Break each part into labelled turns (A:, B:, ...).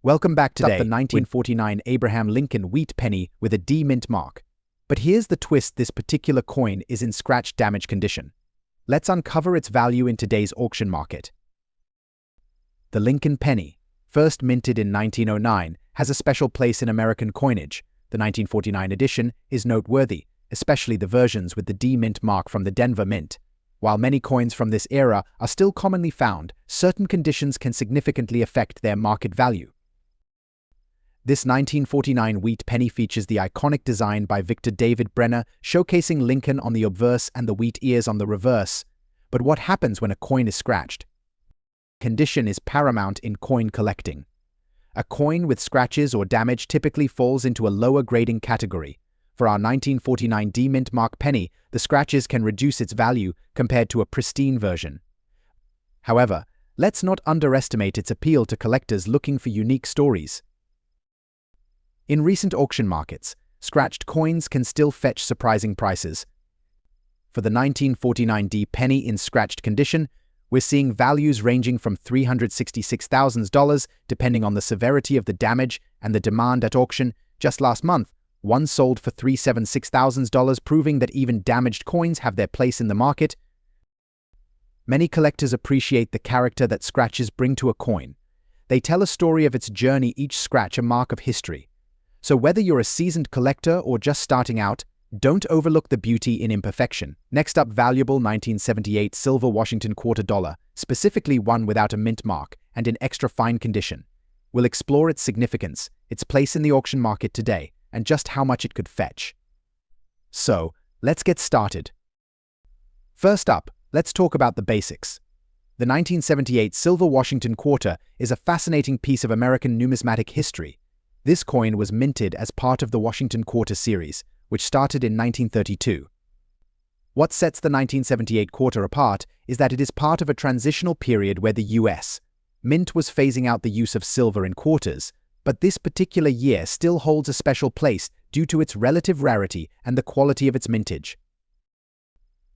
A: Welcome back
B: Today,
A: the 1949 Abraham Lincoln wheat penny with a D mint mark. But here's the twist: this particular coin is in scratch damage condition. Let's uncover its value in today's auction market. The Lincoln penny, first minted in 1909, has a special place in American coinage. The 1949 edition is noteworthy, especially the versions with the D mint mark from the Denver Mint. While many coins from this era are still commonly found, certain conditions can significantly affect their market value. This 1949 wheat penny features the iconic design by Victor David Brenner, showcasing Lincoln on the obverse and the wheat ears on the reverse. But what happens when a coin is scratched? Condition is paramount in coin collecting. A coin with scratches or damage typically falls into a lower grading category. For our 1949 D mint mark penny, the scratches can reduce its value compared to a pristine version. However, let's not underestimate its appeal to collectors looking for unique stories. In recent auction markets, scratched coins can still fetch surprising prices. For the 1949 D penny in scratched condition, we're seeing values ranging from $366,000 depending on the severity of the damage and the demand at auction. Just last month, one sold for $376,000, proving that even damaged coins have their place in the market. Many collectors appreciate the character that scratches bring to a coin. They tell a story of its journey, each scratch a mark of history. So whether you're a seasoned collector or just starting out, don't overlook the beauty in imperfection. Next up, valuable 1978 silver Washington quarter dollar, specifically one without a mint mark and in extra fine condition. We'll explore its significance, its place in the auction market today, and just how much it could fetch. So, let's get started. First up, let's talk about the basics. The 1978 silver Washington quarter is a fascinating piece of American numismatic history. This coin was minted as part of the Washington Quarter series, which started in 1932. What sets the 1978 quarter apart is that it is part of a transitional period where the U.S. Mint was phasing out the use of silver in quarters, but this particular year still holds a special place due to its relative rarity and the quality of its mintage.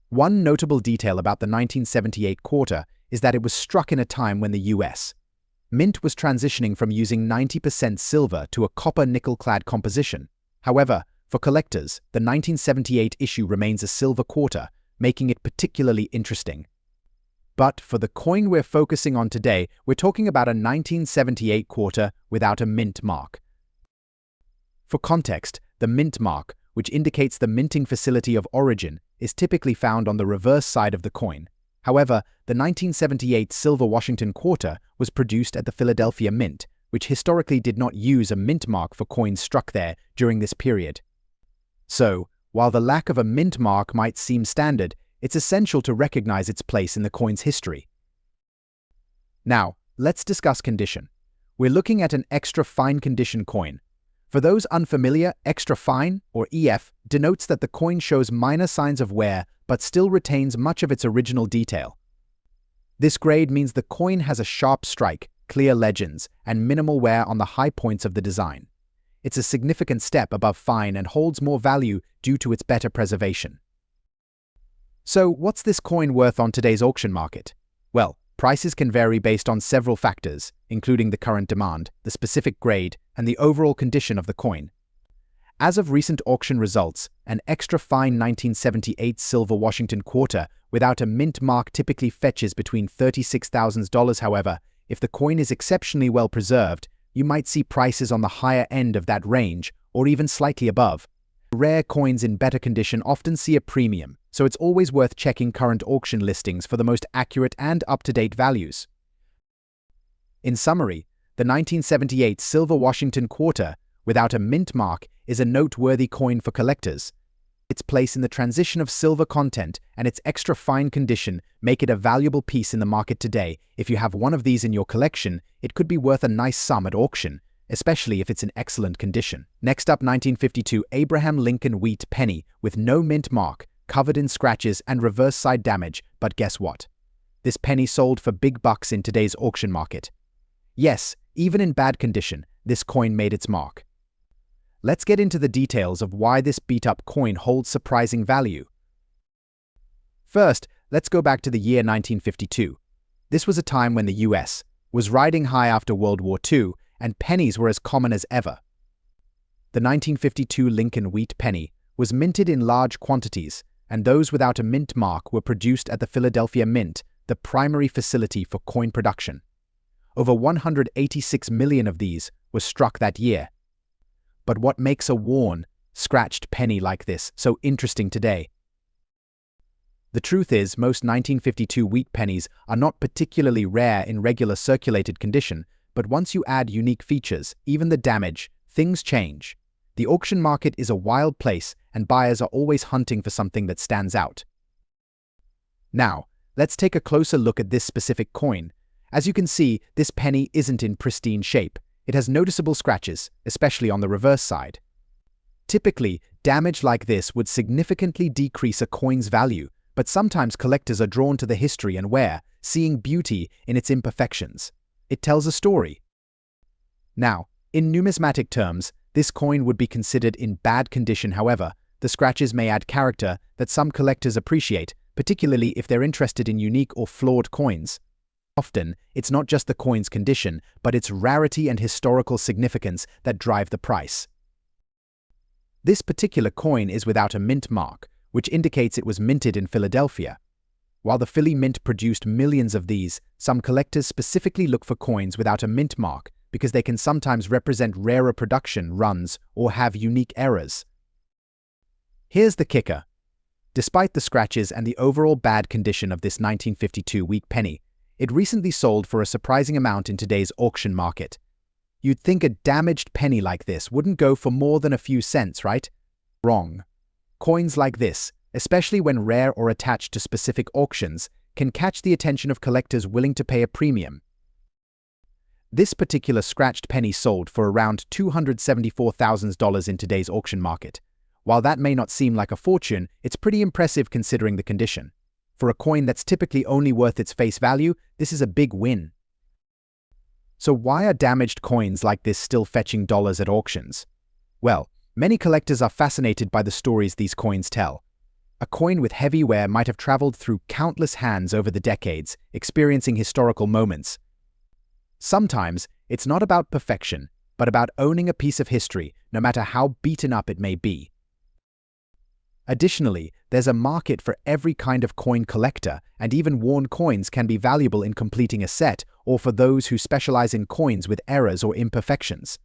A: One notable detail about the 1978 quarter is that it was struck in a time when the U.S. Mint was transitioning from using 90% silver to a copper nickel-clad composition. However, for collectors, the 1978 issue remains a silver quarter, making it particularly interesting. But for the coin we're focusing on today, we're talking about a 1978 quarter without a mint mark. For context, the mint mark, which indicates the minting facility of origin, is typically found on the reverse side of the coin. However, the 1978 silver Washington quarter was produced at the Philadelphia Mint, which historically did not use a mint mark for coins struck there during this period. So, while the lack of a mint mark might seem standard, it's essential to recognize its place in the coin's history. Now, let's discuss condition. We're looking at an extra fine condition coin. For those unfamiliar, extra fine, or EF, denotes that the coin shows minor signs of wear but still retains much of its original detail. This grade means the coin has a sharp strike, clear legends, and minimal wear on the high points of the design. It's a significant step above fine and holds more value due to its better preservation. So, what's this coin worth on today's auction market? Well, prices can vary based on several factors, including the current demand, the specific grade, and the overall condition of the coin. As of recent auction results, an extra fine 1978 silver Washington quarter without a mint mark typically fetches between $36,000. However, if the coin is exceptionally well preserved, you might see prices on the higher end of that range or even slightly above. Rare coins in better condition often see a premium, so it's always worth checking current auction listings for the most accurate and up-to-date values. In summary, the 1978 silver Washington quarter without a mint mark is a noteworthy coin for collectors. Its place in the transition of silver content and its extra fine condition make it a valuable piece in the market today. If you have one of these in your collection, it could be worth a nice sum at auction, especially if it's in excellent condition. Next up, 1952 Abraham Lincoln wheat penny with no mint mark, covered in scratches and reverse side damage. But guess what? This penny sold for big bucks in today's auction market. Yes, even in bad condition, this coin made its mark. Let's get into the details of why this beat-up coin holds surprising value. First, let's go back to the year 1952. This was a time when the US was riding high after World War II and pennies were as common as ever. The 1952 Lincoln wheat penny was minted in large quantities, and those without a mint mark were produced at the Philadelphia Mint, the primary facility for coin production. Over 186 million of these were struck that year. But what makes a worn, scratched penny like this so interesting today? The truth is, most 1952 wheat pennies are not particularly rare in regular circulated condition, but once you add unique features, even the damage, things change. The auction market is a wild place, and buyers are always hunting for something that stands out. Now, let's take a closer look at this specific coin. As you can see, this penny isn't in pristine shape. It has noticeable scratches, especially on the reverse side. Typically, damage like this would significantly decrease a coin's value, but sometimes collectors are drawn to the history and wear, seeing beauty in its imperfections. It tells a story. Now, in numismatic terms, this coin would be considered in bad condition. However, the scratches may add character that some collectors appreciate, particularly if they're interested in unique or flawed coins. Often, it's not just the coin's condition, but its rarity and historical significance that drive the price. This particular coin is without a mint mark, which indicates it was minted in Philadelphia. While the Philly Mint produced millions of these, some collectors specifically look for coins without a mint mark because they can sometimes represent rarer production runs or have unique errors. Here's the kicker. Despite the scratches and the overall bad condition of this 1952 wheat penny, it recently sold for a surprising amount in today's auction market. You'd think a damaged penny like this wouldn't go for more than a few cents, right? Wrong. Coins like this, especially when rare or attached to specific auctions, can catch the attention of collectors willing to pay a premium. This particular scratched penny sold for around $274,000 in today's auction market. While that may not seem like a fortune, it's pretty impressive considering the condition. For a coin that's typically only worth its face value, this is a big win. So why are damaged coins like this still fetching dollars at auctions? Well, many collectors are fascinated by the stories these coins tell. A coin with heavy wear might have traveled through countless hands over the decades, experiencing historical moments. Sometimes, it's not about perfection, but about owning a piece of history, no matter how beaten up it may be. Additionally, there's a market for every kind of coin collector, and even worn coins can be valuable in completing a set or for those who specialize in coins with errors or imperfections.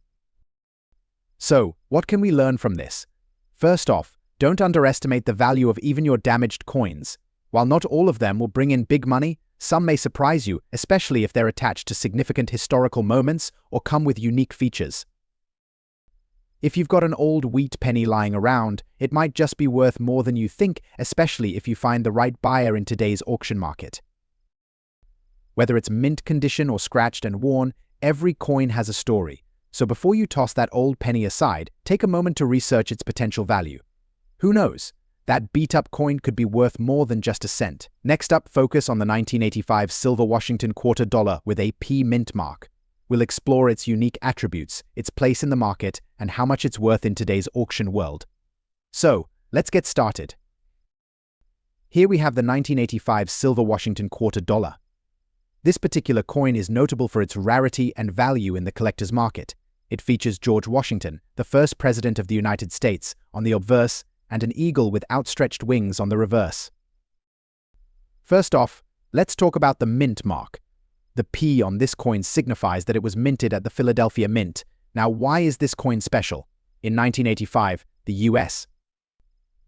A: So, what can we learn from this? First off, don't underestimate the value of even your damaged coins. While not all of them will bring in big money, some may surprise you, especially if they're attached to significant historical moments or come with unique features. If you've got an old wheat penny lying around, it might just be worth more than you think, especially if you find the right buyer in today's auction market. Whether it's mint condition or scratched and worn, every coin has a story. So before you toss that old penny aside, take a moment to research its potential value. Who knows? That beat-up coin could be worth more than just a cent. Next up, focus on the 1985 silver Washington quarter dollar with a P mint mark. We'll explore its unique attributes, its place in the market, and how much it's worth in today's auction world. So, let's get started. Here we have the 1985 silver Washington quarter dollar. This particular coin is notable for its rarity and value in the collector's market. It features George Washington, the first president of the United States, on the obverse, and an eagle with outstretched wings on the reverse. First off, let's talk about the mint mark. The P on this coin signifies that it was minted at the Philadelphia Mint. Now, why is this coin special? In 1985, the U.S.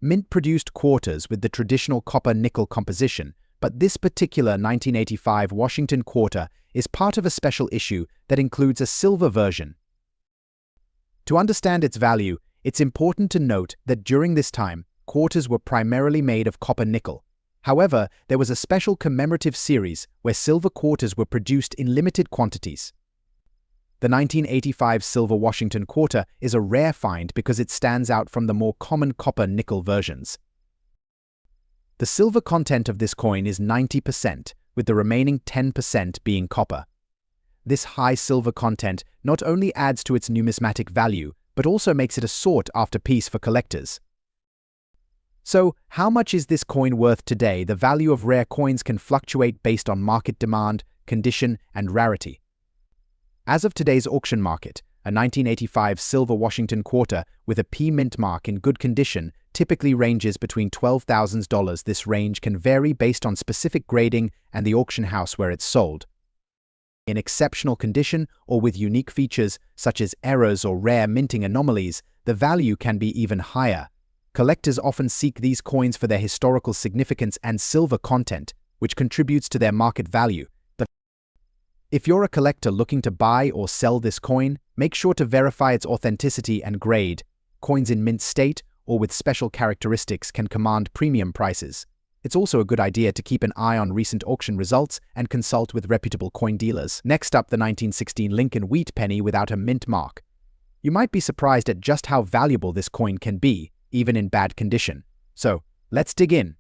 A: Mint produced quarters with the traditional copper-nickel composition, but this particular 1985 Washington quarter is part of a special issue that includes a silver version. To understand its value, it's important to note that during this time, quarters were primarily made of copper-nickel. However, there was a special commemorative series where silver quarters were produced in limited quantities. The 1985 silver Washington quarter is a rare find because it stands out from the more common copper-nickel versions. The silver content of this coin is 90%, with the remaining 10% being copper. This high silver content not only adds to its numismatic value, but also makes it a sought-after piece for collectors. So, how much is this coin worth today? The value of rare coins can fluctuate based on market demand, condition, and rarity. As of today's auction market, a 1985 silver Washington quarter with a P mint mark in good condition typically ranges between $12,000. This range can vary based on specific grading and the auction house where it's sold. In exceptional condition or with unique features such as errors or rare minting anomalies, the value can be even higher. Collectors often seek these coins for their historical significance and silver content, which contributes to their market value. If you're a collector looking to buy or sell this coin, make sure to verify its authenticity and grade. Coins in mint state or with special characteristics can command premium prices. It's also a good idea to keep an eye on recent auction results and consult with reputable coin dealers. Next up, the 1916 Lincoln wheat penny without a mint mark. You might be surprised at just how valuable this coin can be, even in bad condition. So, let's dig in.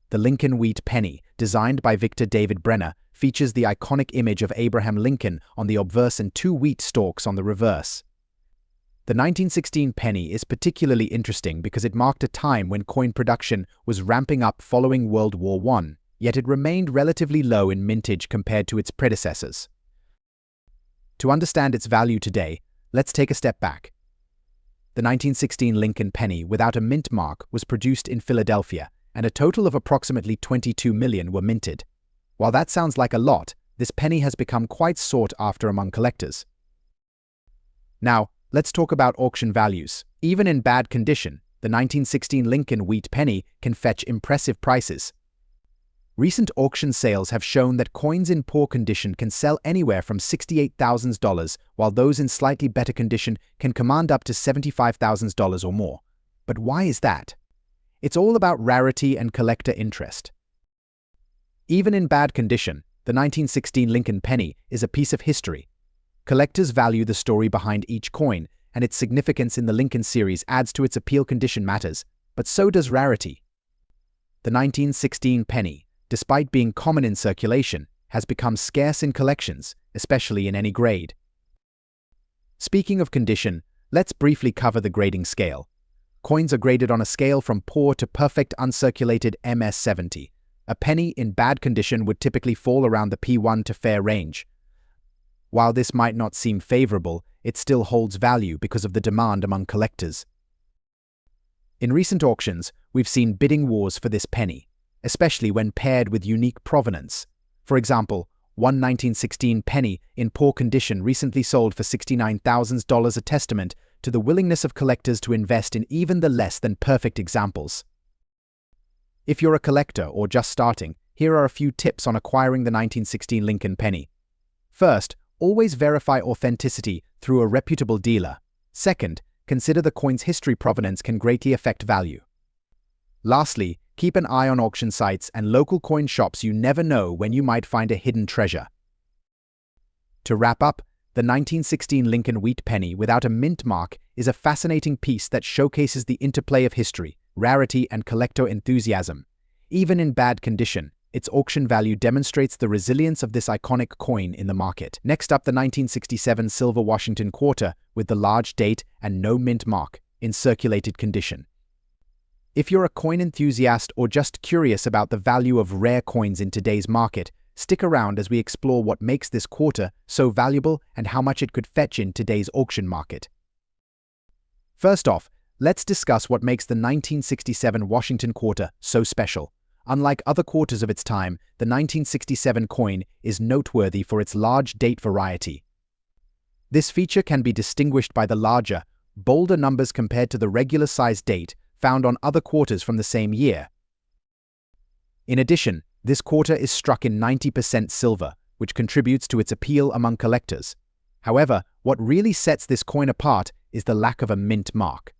A: The Lincoln wheat penny, designed by Victor David Brenner, features the iconic image of Abraham Lincoln on the obverse and two wheat stalks on the reverse. The 1916 penny is particularly interesting because it marked a time when coin production was ramping up following World War I, yet it remained relatively low in mintage compared to its predecessors. To understand its value today, let's take a step back. The 1916 Lincoln penny without a mint mark was produced in Philadelphia, and a total of approximately 22 million were minted. While that sounds like a lot, this penny has become quite sought after among collectors. Now, let's talk about auction values. Even in bad condition, the 1916 Lincoln wheat penny can fetch impressive prices. Recent auction sales have shown that coins in poor condition can sell anywhere from $68,000, while those in slightly better condition can command up to $75,000 or more. But why is that? It's all about rarity and collector interest. Even in bad condition, the 1916 Lincoln penny is a piece of history. Collectors value the story behind each coin, and its significance in the Lincoln series adds to its appeal. Condition matters, but so does rarity. The 1916 penny, despite being common in circulation, has become scarce in collections, especially in any grade. Speaking of condition, let's briefly cover the grading scale. Coins are graded on a scale from poor to perfect uncirculated MS-70. A penny in bad condition would typically fall around the P1 to fair range. While this might not seem favorable, it still holds value because of the demand among collectors. In recent auctions, we've seen bidding wars for this penny, especially when paired with unique provenance. For example, one 1916 penny in poor condition recently sold for $69,000, a testament to the willingness of collectors to invest in even the less than perfect examples. If you're a collector or just starting, here are a few tips on acquiring the 1916 Lincoln penny. First, always verify authenticity through a reputable dealer. Second, consider the coin's history. Provenance can greatly affect value. Lastly, keep an eye on auction sites and local coin shops. You never know when you might find a hidden treasure. To wrap up, the 1916 Lincoln wheat penny without a mint mark is a fascinating piece that showcases the interplay of history, rarity, and collector enthusiasm. Even in bad condition, its auction value demonstrates the resilience of this iconic coin in the market. Next up, the 1967 silver Washington quarter with the large date and no mint mark in circulated condition. If you're a coin enthusiast or just curious about the value of rare coins in today's market, stick around as we explore what makes this quarter so valuable and how much it could fetch in today's auction market. First off, let's discuss what makes the 1967 Washington quarter so special. Unlike other quarters of its time, the 1967 coin is noteworthy for its large date variety. This feature can be distinguished by the larger, bolder numbers compared to the regular-sized date found on other quarters from the same year. In addition, this quarter is struck in 90% silver, which contributes to its appeal among collectors. However, what really sets this coin apart is the lack of a mint mark.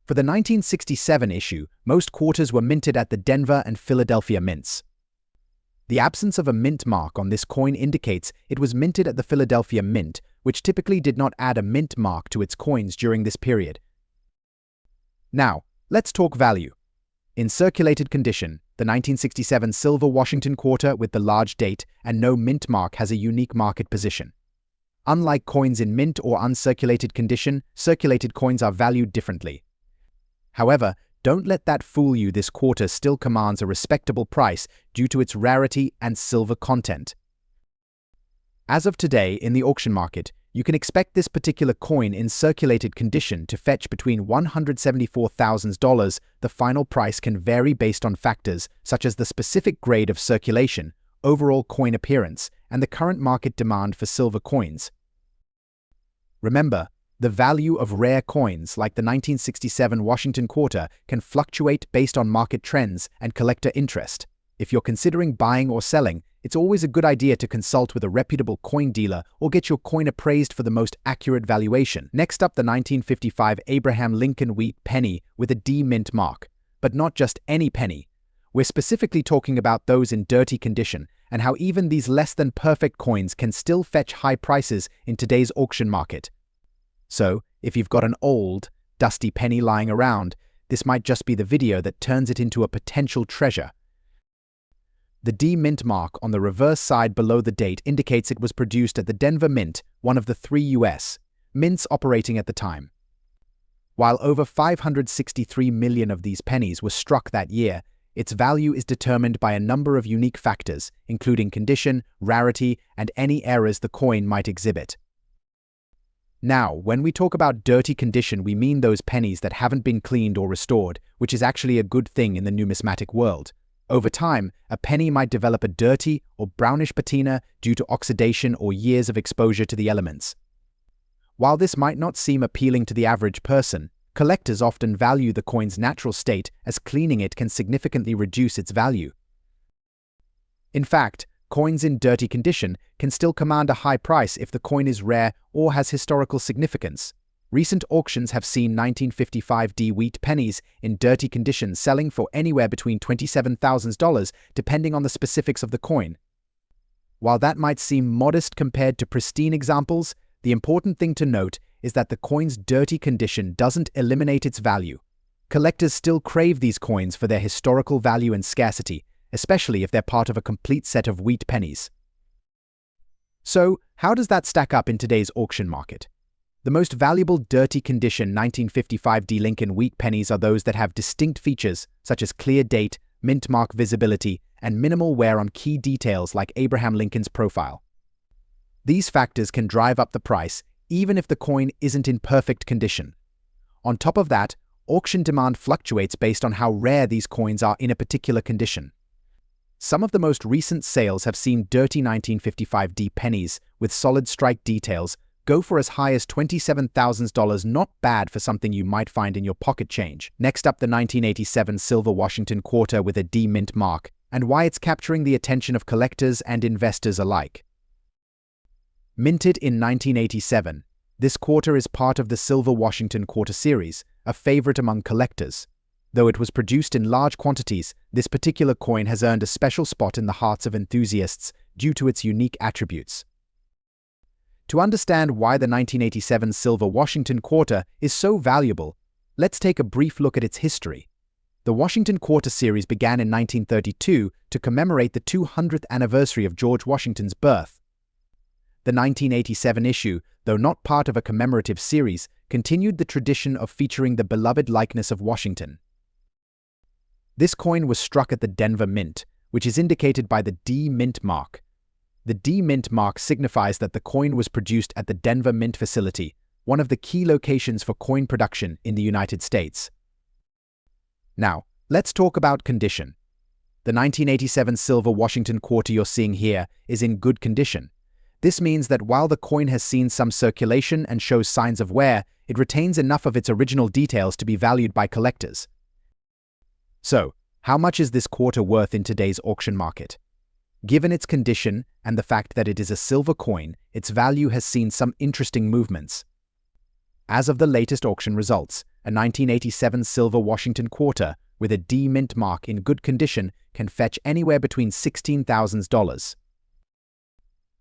A: For the 1967 issue, most quarters were minted at the Denver and Philadelphia mints. The absence of a mint mark on this coin indicates it was minted at the Philadelphia Mint, which typically did not add a mint mark to its coins during this period. Now, let's talk value. In circulated condition, the 1967 silver Washington quarter with the large date and no mint mark has a unique market position. Unlike coins in mint or uncirculated condition, circulated coins are valued differently. However, don't let that fool you. This quarter still commands a respectable price due to its rarity and silver content. As of today, in the auction market, you can expect this particular coin in circulated condition to fetch between $174,000. The final price can vary based on factors such as the specific grade of circulation, overall coin appearance, and the current market demand for silver coins. Remember, the value of rare coins like the 1967 Washington Quarter can fluctuate based on market trends and collector interest. If you're considering buying or selling, it's always a good idea to consult with a reputable coin dealer or get your coin appraised for the most accurate valuation. Next up, the 1955 Abraham Lincoln Wheat penny with a D mint mark. But not just any penny. We're specifically talking about those in dirty condition and how even these less than perfect coins can still fetch high prices in today's auction market. So, if you've got an old, dusty penny lying around, this might just be the video that turns it into a potential treasure. The D Mint mark on the reverse side below the date indicates it was produced at the Denver Mint, one of the 3 U.S. mints operating at the time. While over 563 million of these pennies were struck that year, its value is determined by a number of unique factors, including condition, rarity, and any errors the coin might exhibit. Now, when we talk about dirty condition, we mean those pennies that haven't been cleaned or restored, which is actually a good thing in the numismatic world. Over time, a penny might develop a dirty or brownish patina due to oxidation or years of exposure to the elements. While this might not seem appealing to the average person, collectors often value the coin's natural state, as cleaning it can significantly reduce its value. In fact, coins in dirty condition can still command a high price if the coin is rare or has historical significance. Recent auctions have seen 1955 D wheat pennies in dirty condition selling for anywhere between $27,000 depending on the specifics of the coin. While that might seem modest compared to pristine examples, the important thing to note is that the coin's dirty condition doesn't eliminate its value. Collectors still crave these coins for their historical value and scarcity, especially if they're part of a complete set of wheat pennies. So, how does that stack up in today's auction market? The most valuable dirty condition 1955 D Lincoln wheat pennies are those that have distinct features such as clear date, mint mark visibility, and minimal wear on key details like Abraham Lincoln's profile. These factors can drive up the price even if the coin isn't in perfect condition. On top of that, auction demand fluctuates based on how rare these coins are in a particular condition. Some of the most recent sales have seen dirty 1955 D pennies with solid strike details go for as high as $27,000, not bad for something you might find in your pocket change. Next up, the 1987 Silver Washington Quarter with a D mint mark, and why it's capturing the attention of collectors and investors alike. Minted in 1987, this quarter is part of the Silver Washington Quarter series, a favorite among collectors. Though it was produced in large quantities, this particular coin has earned a special spot in the hearts of enthusiasts due to its unique attributes. To understand why the 1987 Silver Washington Quarter is so valuable, let's take a brief look at its history. The Washington Quarter series began in 1932 to commemorate the 200th anniversary of George Washington's birth. The 1987 issue, though not part of a commemorative series, continued the tradition of featuring the beloved likeness of Washington. This coin was struck at the Denver Mint, which is indicated by the D Mint mark. The D Mint mark signifies that the coin was produced at the Denver Mint facility, one of the key locations for coin production in the United States. Now, let's talk about condition. The 1987 Silver Washington Quarter you're seeing here is in good condition. This means that while the coin has seen some circulation and shows signs of wear, it retains enough of its original details to be valued by collectors. So, how much is this quarter worth in today's auction market? Given its condition and the fact that it is a silver coin, its value has seen some interesting movements. As of the latest auction results, a 1987 Silver Washington Quarter with a D Mint mark in good condition can fetch anywhere between $16,000.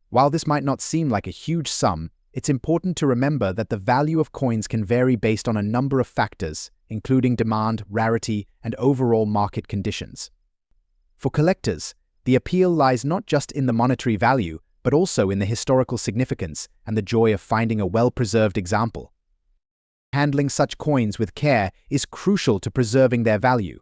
A: While this might not seem like a huge sum, it's important to remember that the value of coins can vary based on a number of factors, including demand, rarity, and overall market conditions. For collectors, the appeal lies not just in the monetary value, but also in the historical significance and the joy of finding a well-preserved example. Handling such coins with care is crucial to preserving their value.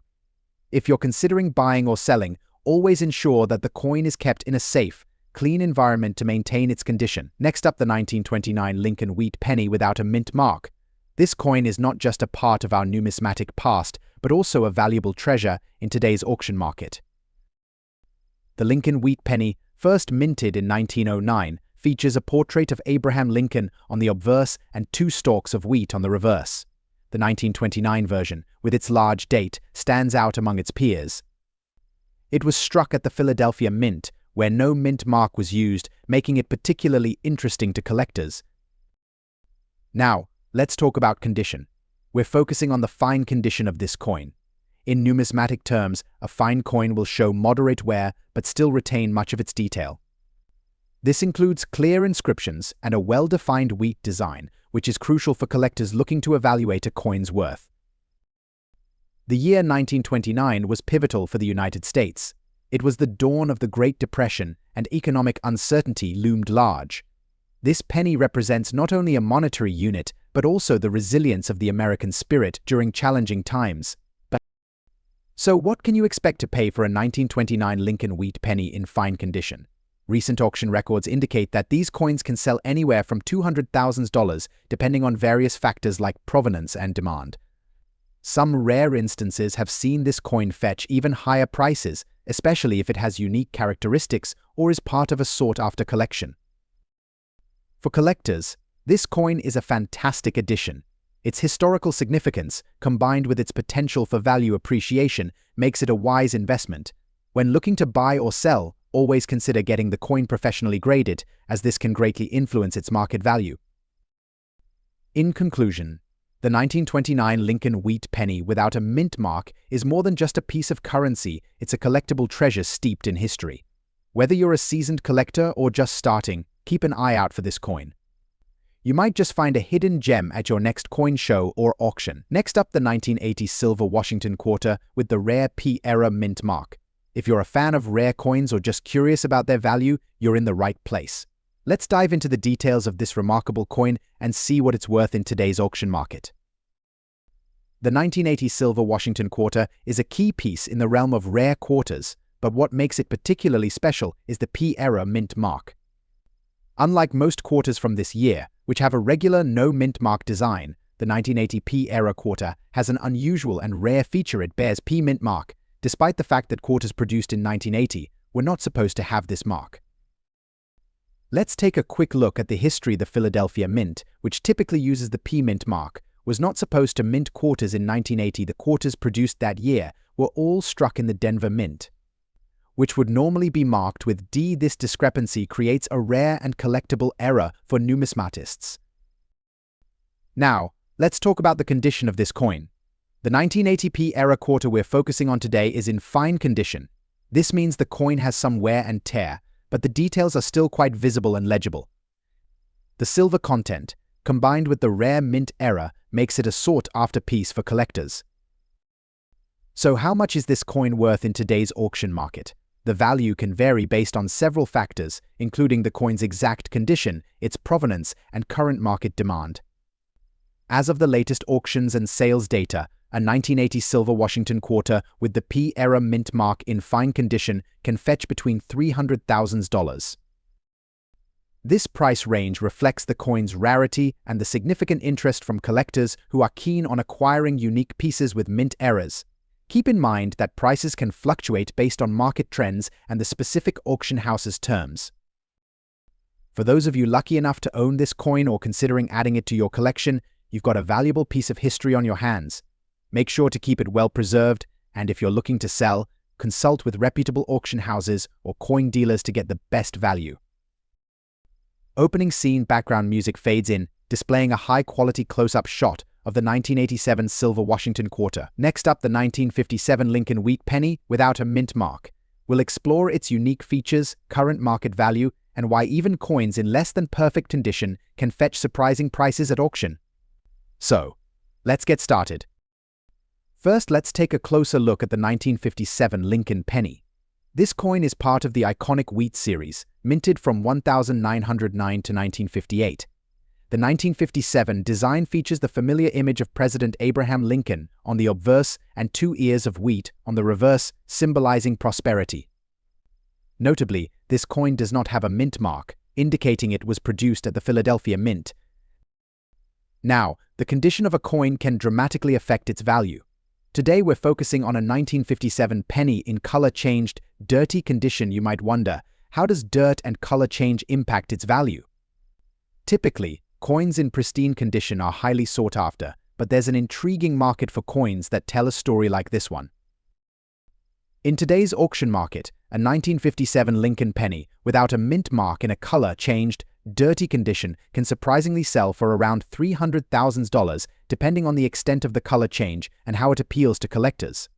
A: If you're considering buying or selling, always ensure that the coin is kept in a safe, clean environment to maintain its condition. Next up, the 1929 Lincoln Wheat Penny without a mint mark. This coin is not just a part of our numismatic past, but also a valuable treasure in today's auction market. The Lincoln Wheat Penny, first minted in 1909, features a portrait of Abraham Lincoln on the obverse and 2 stalks of wheat on the reverse. The 1929 version, with its large date, stands out among its peers. It was struck at the Philadelphia Mint, where no mint mark was used, making it particularly interesting to collectors. Now, let's talk about condition. We're focusing on the fine condition of this coin. In numismatic terms, a fine coin will show moderate wear but still retain much of its detail. This includes clear inscriptions and a well-defined wheat design, which is crucial for collectors looking to evaluate a coin's worth. The year 1929 was pivotal for the United States. It was the dawn of the Great Depression, and economic uncertainty loomed large. This penny represents not only a monetary unit, but also the resilience of the American spirit during challenging times. So what can you expect to pay for a 1929 Lincoln Wheat Penny in fine condition? Recent auction records indicate that these coins can sell anywhere from $200,000, depending on various factors like provenance and demand. Some rare instances have seen this coin fetch even higher prices, especially if it has unique characteristics or is part of a sought-after collection. For collectors, this coin is a fantastic addition. Its historical significance, combined with its potential for value appreciation, makes it a wise investment. When looking to buy or sell, always consider getting the coin professionally graded, as this can greatly influence its market value. In conclusion, the 1929 Lincoln Wheat Penny without a mint mark is more than just a piece of currency, it's a collectible treasure steeped in history. Whether you're a seasoned collector or just starting, keep an eye out for this coin. You might just find a hidden gem at your next coin show or auction. Next up, the 1980 silver Washington quarter with the rare P-era mint mark. If you're a fan of rare coins or just curious about their value, you're in the right place. Let's dive into the details of this remarkable coin and see what it's worth in today's auction market. The 1980 silver Washington quarter is a key piece in the realm of rare quarters, but what makes it particularly special is the P-era mint mark. Unlike most quarters from this year, which have a regular no-mint mark design, the 1980 P-era quarter has an unusual and rare feature: it bears P-mint mark, despite the fact that quarters produced in 1980 were not supposed to have this mark. Let's take a quick look at the history. The Philadelphia Mint, which typically uses the P-mint mark, was not supposed to mint quarters in 1980. The quarters produced that year were all struck in the Denver Mint, which would normally be marked with D. This discrepancy creates a rare and collectible error for numismatists. Now, let's talk about the condition of this coin. The 1980 P-era quarter we're focusing on today is in fine condition. This means the coin has some wear and tear, but the details are still quite visible and legible. The silver content, combined with the rare mint error, makes it a sought-after piece for collectors. So how much is this coin worth in today's auction market? The value can vary based on several factors, including the coin's exact condition, its provenance, and current market demand. As of the latest auctions and sales data, a 1980 silver Washington quarter with the P-era mint mark in fine condition can fetch between $300,000. This price range reflects the coin's rarity and the significant interest from collectors who are keen on acquiring unique pieces with mint errors. Keep in mind that prices can fluctuate based on market trends and the specific auction house's terms. For those of you lucky enough to own this coin or considering adding it to your collection, you've got a valuable piece of history on your hands. Make sure to keep it well preserved, and if you're looking to sell, consult with reputable auction houses or coin dealers to get the best value. Opening scene background music fades in, displaying a high-quality close-up shot of the 1987 silver Washington quarter. Next up, the 1957 Lincoln Wheat Penny without a mint mark. We'll explore its unique features, current market value, and why even coins in less than perfect condition can fetch surprising prices at auction. So, let's get started. First, let's take a closer look at the 1957 Lincoln Penny. This coin is part of the iconic wheat series, minted from 1909 to 1958. The 1957 design features the familiar image of President Abraham Lincoln on the obverse and 2 ears of wheat on the reverse, symbolizing prosperity. Notably, this coin does not have a mint mark, indicating it was produced at the Philadelphia Mint. Now, the condition of a coin can dramatically affect its value. Today we're focusing on a 1957 penny in color-changed, dirty condition. You might wonder, how does dirt and color change impact its value? Typically, coins in pristine condition are highly sought after, but there's an intriguing market for coins that tell a story like this one. In today's auction market, a 1957 Lincoln penny without a mint mark in a color-changed, dirty condition can surprisingly sell for around $300,000 depending on the extent of the color change and how it appeals to collectors.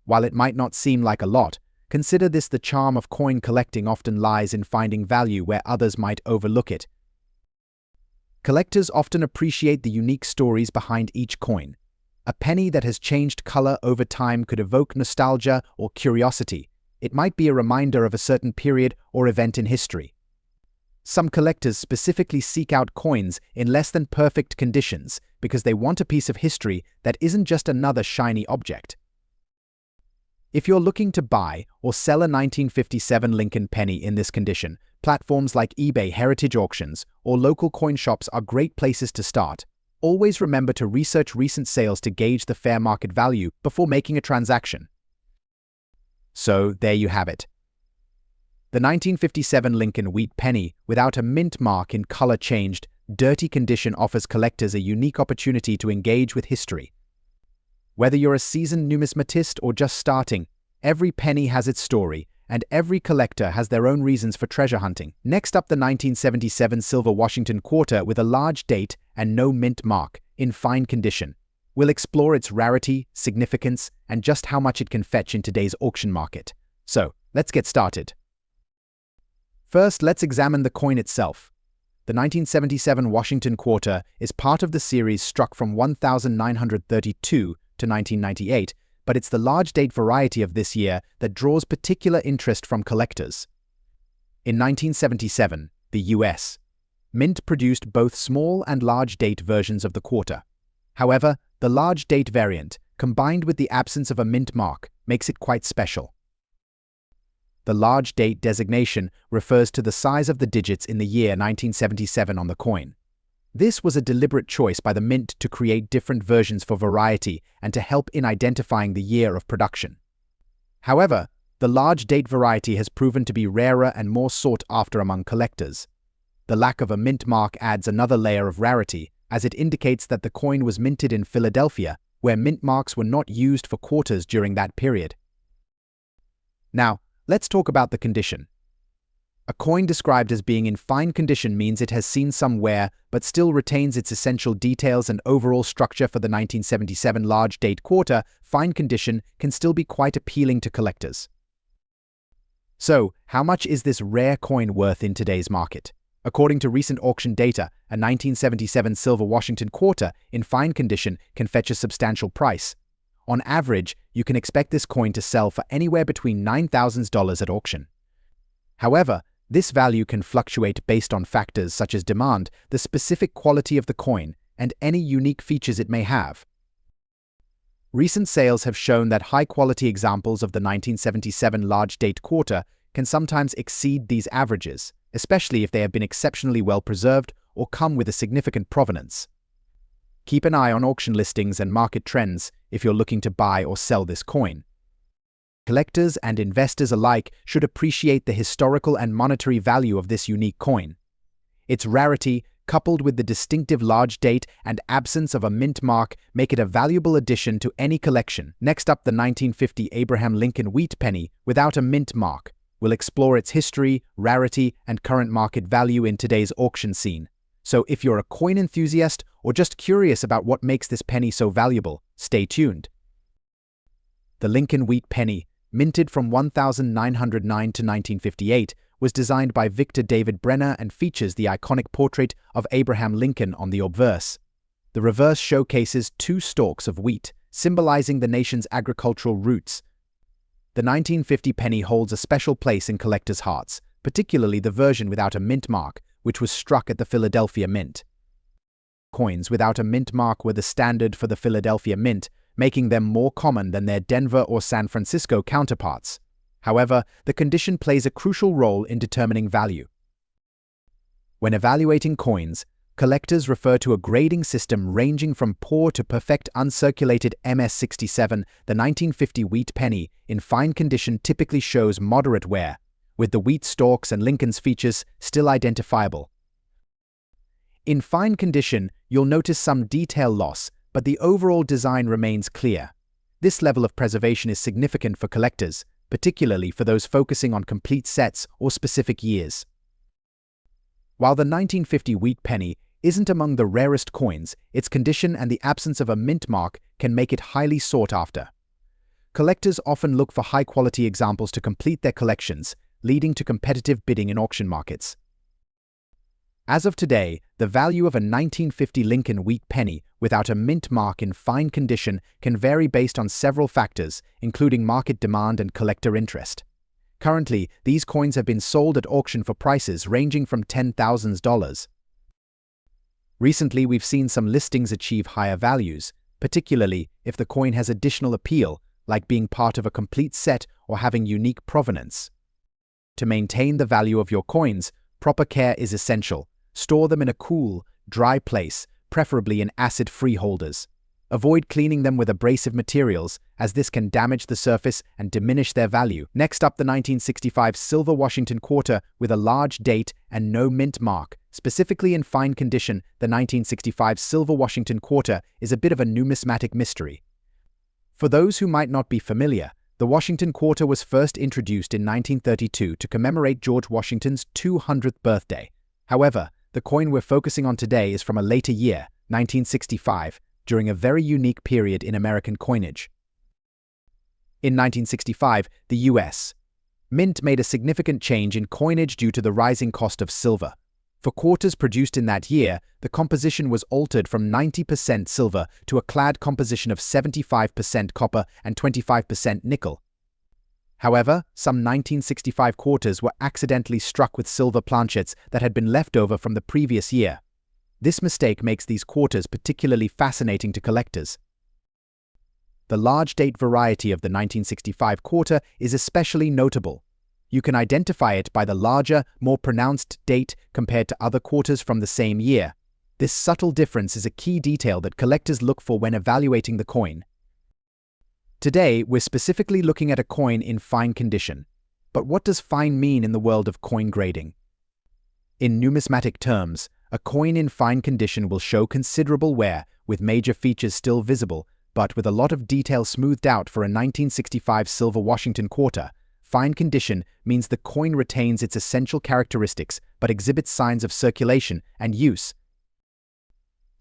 A: While it might not seem like a lot, consider this: the charm of coin collecting often lies in finding value where others might overlook it. Collectors often appreciate the unique stories behind each coin. A penny that has changed color over time could evoke nostalgia or curiosity. It might be a reminder of a certain period or event in history. Some collectors specifically seek out coins in less than perfect conditions because they want a piece of history that isn't just another shiny object. If you're looking to buy or sell a 1957 Lincoln penny in this condition, platforms like eBay, heritage auctions, or local coin shops are great places to start. Always remember to research recent sales to gauge the fair market value before making a transaction. So, there you have it. The 1957 Lincoln wheat penny without a mint mark in color-changed, dirty condition offers collectors a unique opportunity to engage with history. Whether you're a seasoned numismatist or just starting, every penny has its story, and every collector has their own reasons for treasure hunting. Next up, the 1977 silver Washington quarter with a large date and no mint mark, in fine condition. We'll explore its rarity, significance, and just how much it can fetch in today's auction market. So, let's get started. First, let's examine the coin itself. The 1977 Washington quarter is part of the series struck from 1932 to 1998, but it's the large date variety of this year that draws particular interest from collectors. In 1977, the U.S. Mint produced both small and large date versions of the quarter. However, the large date variant, combined with the absence of a mint mark, makes it quite special. The large date designation refers to the size of the digits in the year 1977 on the coin. This was a deliberate choice by the Mint to create different versions for variety and to help in identifying the year of production. However, the large date variety has proven to be rarer and more sought after among collectors. The lack of a mint mark adds another layer of rarity, as it indicates that the coin was minted in Philadelphia, where mint marks were not used for quarters during that period. Now, let's talk about the condition. A coin described as being in fine condition means it has seen some wear but still retains its essential details and overall structure. For the 1977 large date quarter, fine condition can still be quite appealing to collectors. So, how much is this rare coin worth in today's market? According to recent auction data, a 1977 silver Washington quarter in fine condition can fetch a substantial price. On average, you can expect this coin to sell for anywhere between $9,000 at auction. However, this value can fluctuate based on factors such as demand, the specific quality of the coin, and any unique features it may have. Recent sales have shown that high-quality examples of the 1977 large date quarter can sometimes exceed these averages, especially if they have been exceptionally well preserved or come with a significant provenance. Keep an eye on auction listings and market trends if you're looking to buy or sell this coin. Collectors and investors alike should appreciate the historical and monetary value of this unique coin. Its rarity, coupled with the distinctive large date and absence of a mint mark, make it a valuable addition to any collection. Next up, the 1950 Abraham Lincoln wheat penny without a mint mark. We'll explore its history, rarity, and current market value in today's auction scene. So if you're a coin enthusiast or just curious about what makes this penny so valuable, stay tuned. The Lincoln wheat penny, minted from 1909 to 1958, was designed by Victor David Brenner and features the iconic portrait of Abraham Lincoln on the obverse. The reverse showcases two stalks of wheat, symbolizing the nation's agricultural roots. The 1950 penny holds a special place in collectors' hearts, particularly the version without a mint mark, which was struck at the Philadelphia Mint. Coins without a mint mark were the standard for the Philadelphia Mint, making them more common than their Denver or San Francisco counterparts. However, the condition plays a crucial role in determining value. When evaluating coins, collectors refer to a grading system ranging from poor to perfect uncirculated MS-67. The 1950 wheat penny in fine condition typically shows moderate wear, with the wheat stalks and Lincoln's features still identifiable. In fine condition, you'll notice some detail loss, but the overall design remains clear. This level of preservation is significant for collectors, particularly for those focusing on complete sets or specific years. While the 1950 wheat penny isn't among the rarest coins, its condition and the absence of a mint mark can make it highly sought after. Collectors often look for high-quality examples to complete their collections, leading to competitive bidding in auction markets. As of today, the value of a 1950 Lincoln wheat penny without a mint mark in fine condition can vary based on several factors, including market demand and collector interest. Currently, these coins have been sold at auction for prices ranging from $10,000. Recently, we've seen some listings achieve higher values, particularly if the coin has additional appeal, like being part of a complete set or having unique provenance. To maintain the value of your coins, proper care is essential. Store them in a cool, dry place, preferably in acid-free holders. Avoid cleaning them with abrasive materials, as this can damage the surface and diminish their value. Next up, the 1965 silver Washington quarter with a large date and no mint mark. Specifically in fine condition, the 1965 silver Washington quarter is a bit of a numismatic mystery. For those who might not be familiar, the Washington quarter was first introduced in 1932 to commemorate George Washington's 200th birthday. However, the coin we're focusing on today is from a later year, 1965, during a very unique period in American coinage. In 1965, the U.S. Mint made a significant change in coinage due to the rising cost of silver. For quarters produced in that year, the composition was altered from 90% silver to a clad composition of 75% copper and 25% nickel. However, some 1965 quarters were accidentally struck with silver planchets that had been left over from the previous year. This mistake makes these quarters particularly fascinating to collectors. The large date variety of the 1965 quarter is especially notable. You can identify it by the larger, more pronounced date compared to other quarters from the same year. This subtle difference is a key detail that collectors look for when evaluating the coin. Today, we're specifically looking at a coin in fine condition. But what does fine mean in the world of coin grading? In numismatic terms, a coin in fine condition will show considerable wear, with major features still visible, but with a lot of detail smoothed out for a 1965 silver Washington quarter. Fine condition means the coin retains its essential characteristics, but exhibits signs of circulation and use.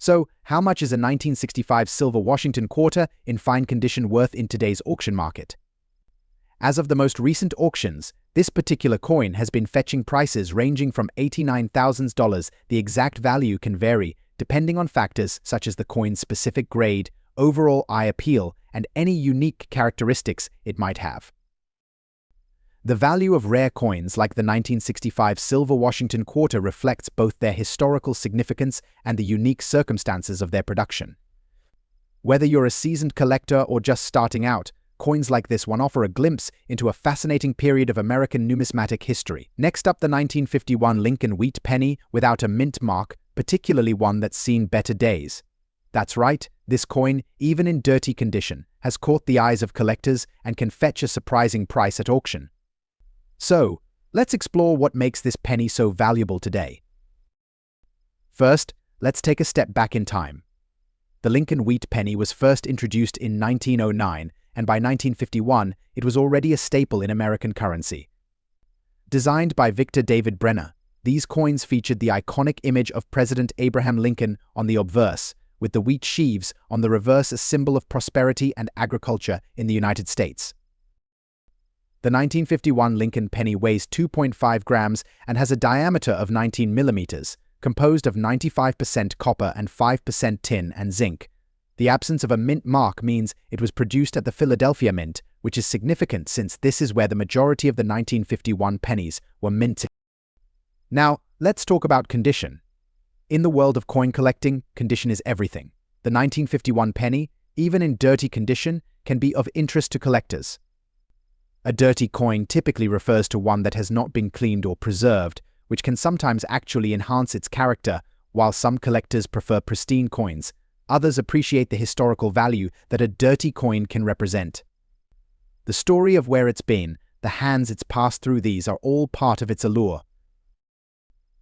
A: So, how much is a 1965 silver Washington quarter in fine condition worth in today's auction market? As of the most recent auctions, this particular coin has been fetching prices ranging from $89,000. The exact value can vary, depending on factors such as the coin's specific grade, overall eye appeal, and any unique characteristics it might have. The value of rare coins like the 1965 silver Washington quarter reflects both their historical significance and the unique circumstances of their production. Whether you're a seasoned collector or just starting out, coins like this one offer a glimpse into a fascinating period of American numismatic history. Next up, the 1951 Lincoln wheat penny without a mint mark, particularly one that's seen better days. That's right, this coin, even in dirty condition, has caught the eyes of collectors and can fetch a surprising price at auction. So, let's explore what makes this penny so valuable today. First, let's take a step back in time. The Lincoln wheat penny was first introduced in 1909, and by 1951, it was already a staple in American currency. Designed by Victor David Brenner, these coins featured the iconic image of President Abraham Lincoln on the obverse, with the wheat sheaves on the reverse, a symbol of prosperity and agriculture in the United States. The 1951 Lincoln penny weighs 2.5 grams and has a diameter of 19 millimeters, composed of 95% copper and 5% tin and zinc. The absence of a mint mark means it was produced at the Philadelphia Mint, which is significant since this is where the majority of the 1951 pennies were minted. Now, let's talk about condition. In the world of coin collecting, condition is everything. The 1951 penny, even in dirty condition, can be of interest to collectors. A dirty coin typically refers to one that has not been cleaned or preserved, which can sometimes actually enhance its character. While some collectors prefer pristine coins, others appreciate the historical value that a dirty coin can represent. The story of where it's been, the hands it's passed through, these are all part of its allure.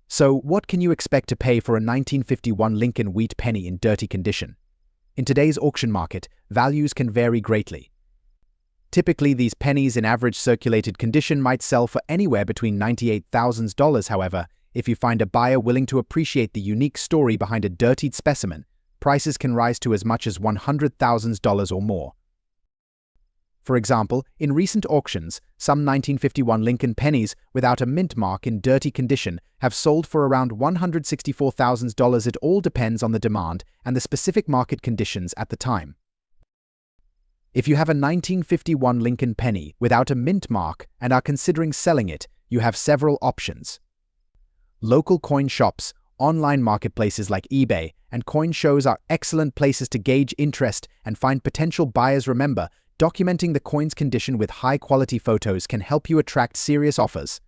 A: So, what can you expect to pay for a 1951 Lincoln wheat penny in dirty condition? In today's auction market, values can vary greatly. Typically, these pennies in average circulated condition might sell for anywhere between $98,000. However, if you find a buyer willing to appreciate the unique story behind a dirtied specimen, prices can rise to as much as $100,000 or more. For example, in recent auctions, some 1951 Lincoln pennies without a mint mark in dirty condition have sold for around $164,000. It all depends on the demand and the specific market conditions at the time. If you have a 1951 Lincoln penny without a mint mark and are considering selling it, you have several options. Local coin shops, online marketplaces like eBay, and coin shows are excellent places to gauge interest and find potential buyers. Remember, documenting the coin's condition with high-quality photos can help you attract serious offers.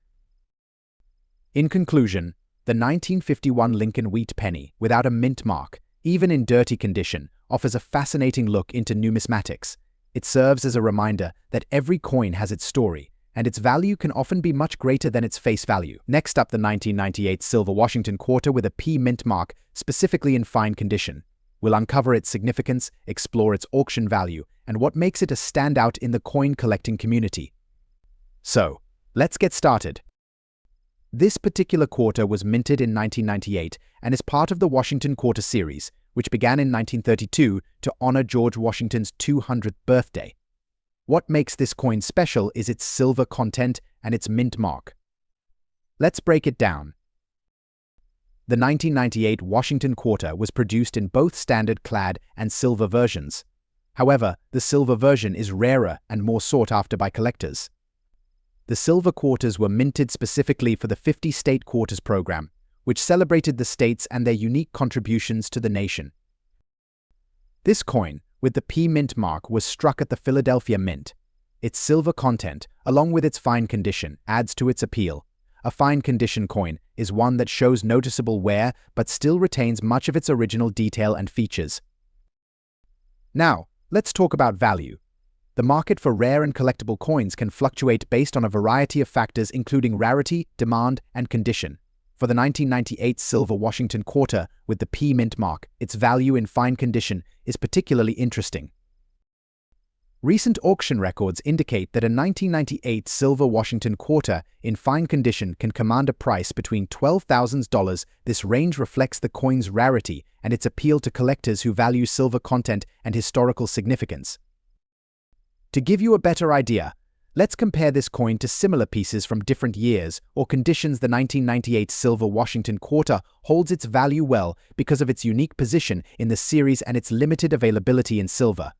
A: In conclusion, the 1951 Lincoln wheat penny without a mint mark, even in dirty condition, offers a fascinating look into numismatics. It serves as a reminder that every coin has its story, and its value can often be much greater than its face value. Next up, the 1998 silver Washington quarter with a P mint mark, specifically in fine condition. We'll uncover its significance, explore its auction value, and what makes it a standout in the coin collecting community. So, let's get started. This particular quarter was minted in 1998 and is part of the Washington Quarter series, which began in 1932 to honor George Washington's 200th birthday. What makes this coin special is its silver content and its mint mark. Let's break it down. The 1998 Washington Quarter was produced in both standard clad and silver versions. However, the silver version is rarer and more sought after by collectors. The silver quarters were minted specifically for the 50-state quarters program, which celebrated the states and their unique contributions to the nation. This coin, with the P mint mark, was struck at the Philadelphia Mint. Its silver content, along with its fine condition, adds to its appeal. A fine condition coin is one that shows noticeable wear but still retains much of its original detail and features. Now, let's talk about value. The market for rare and collectible coins can fluctuate based on a variety of factors including rarity, demand, and condition. For the 1998 silver Washington Quarter with the P mint mark, its value in fine condition is particularly interesting. Recent auction records indicate that a 1998 silver Washington Quarter in fine condition can command a price between $12,000. This range reflects the coin's rarity and its appeal to collectors who value silver content and historical significance. To give you a better idea, let's compare this coin to similar pieces from different years or conditions. The 1998 silver Washington Quarter holds its value well because of its unique position in the series and its limited availability in silver.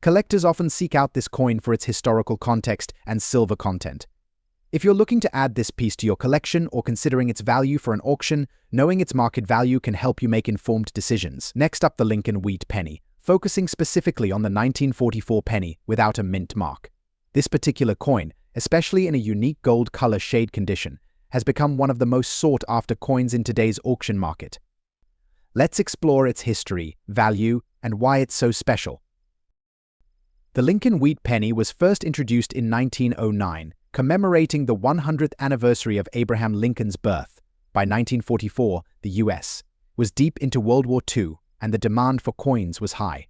A: Collectors often seek out this coin for its historical context and silver content. If you're looking to add this piece to your collection or considering its value for an auction, knowing its market value can help you make informed decisions. Next up, the Lincoln wheat penny, focusing specifically on the 1944 penny without a mint mark. This particular coin, especially in a unique gold color shade condition, has become one of the most sought-after coins in today's auction market. Let's explore its history, value, and why it's so special. The Lincoln wheat penny was first introduced in 1909, commemorating the 100th anniversary of Abraham Lincoln's birth. By 1944, the U.S. was deep into World War II, and the demand for coins was high.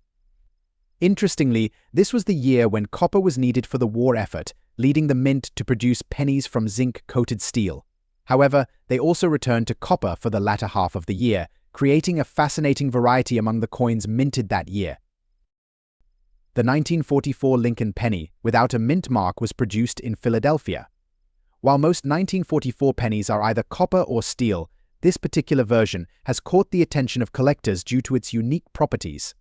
A: Interestingly, this was the year when copper was needed for the war effort, leading the mint to produce pennies from zinc-coated steel. However, they also returned to copper for the latter half of the year, creating a fascinating variety among the coins minted that year. The 1944 Lincoln penny without a mint mark was produced in Philadelphia. While most 1944 pennies are either copper or steel, this particular version has caught the attention of collectors due to its unique properties.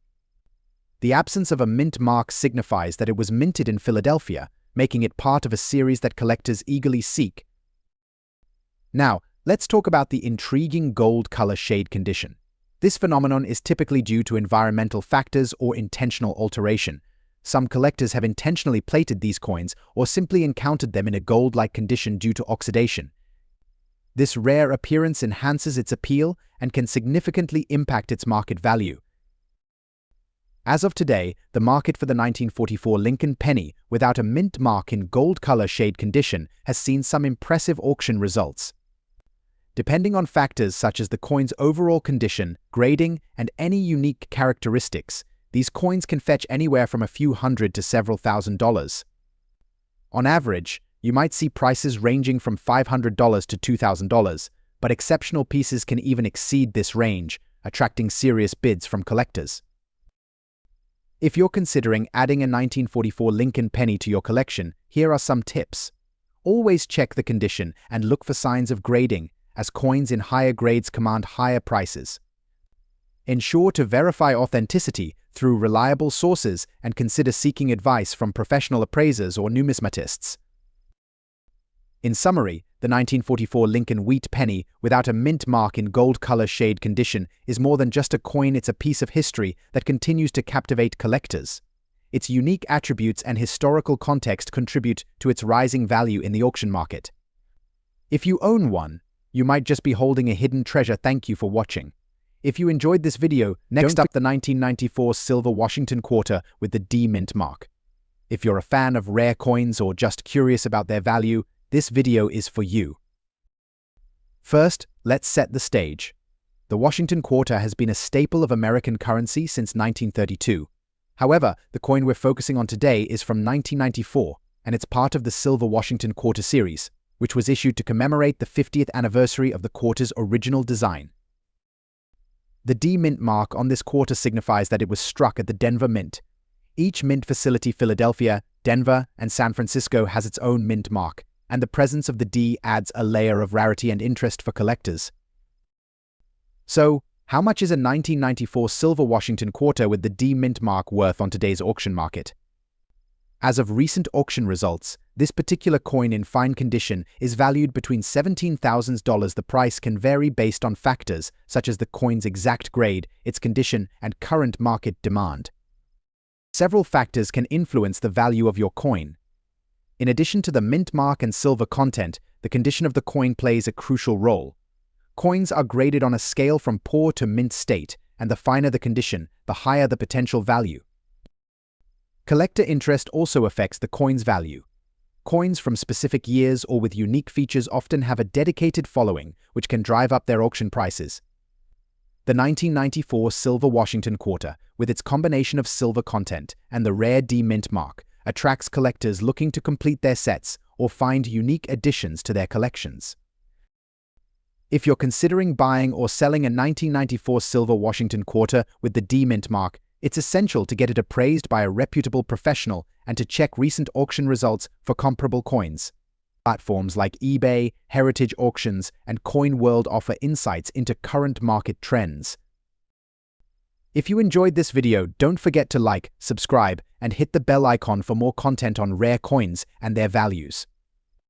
A: The absence of a mint mark signifies that it was minted in Philadelphia, making it part of a series that collectors eagerly seek. Now, let's talk about the intriguing gold color shade condition. This phenomenon is typically due to environmental factors or intentional alteration. some collectors have intentionally plated these coins or simply encountered them in a gold-like condition due to oxidation. This rare appearance enhances its appeal and can significantly impact its market value. As of today, the market for the 1944 Lincoln penny without a mint mark in gold color shade condition has seen some impressive auction results. Depending on factors such as the coin's overall condition, grading, and any unique characteristics, these coins can fetch anywhere from a few hundred to several $1,000s. On average, you might see prices ranging from $500 to $2,000, but exceptional pieces can even exceed this range, attracting serious bids from collectors. If you're considering adding a 1944 Lincoln penny to your collection, here are some tips. Always check the condition and look for signs of grading, as coins in higher grades command higher prices. Ensure to verify authenticity through reliable sources and consider seeking advice from professional appraisers or numismatists. In summary, the 1944 Lincoln wheat penny without a mint mark in gold color shade condition is more than just a coin, it's a piece of history that continues to captivate collectors. Its unique attributes and historical context contribute to its rising value in the auction market. If you own one, you might just be holding a hidden treasure. Thank you for watching. If you enjoyed this video, next up the 1994 silver Washington quarter with the D mint mark. If you're a fan of rare coins or just curious about their value, this video is for you. First, let's set the stage. The Washington quarter has been a staple of American currency since 1932. However, the coin we're focusing on today is from 1994, and it's part of the Silver Washington Quarter series, which was issued to commemorate the 50th anniversary of the quarter's original design. The D mint mark on this quarter signifies that it was struck at the Denver Mint. Each mint facility, Philadelphia, Denver, and San Francisco, has its own mint mark, and the presence of the D adds a layer of rarity and interest for collectors. So, how much is a 1994 silver Washington quarter with the D mint mark worth on today's auction market? As of recent auction results, this particular coin in fine condition is valued between $17,000. The price can vary based on factors such as the coin's exact grade, its condition, and current market demand. Several factors can influence the value of your coin. In addition to the mint mark and silver content, the condition of the coin plays a crucial role. Coins are graded on a scale from poor to mint state, and the finer the condition, the higher the potential value. Collector interest also affects the coin's value. Coins from specific years or with unique features often have a dedicated following, which can drive up their auction prices. The 1994 silver Washington quarter, with its combination of silver content and the rare D mint mark, attracts collectors looking to complete their sets or find unique additions to their collections. If you're considering buying or selling a 1994 silver Washington quarter with the D mint mark, it's essential to get it appraised by a reputable professional and to check recent auction results for comparable coins. Platforms like eBay, Heritage Auctions, and Coin World offer insights into current market trends. If you enjoyed this video, don't forget to like, subscribe, and hit the bell icon for more content on rare coins and their values.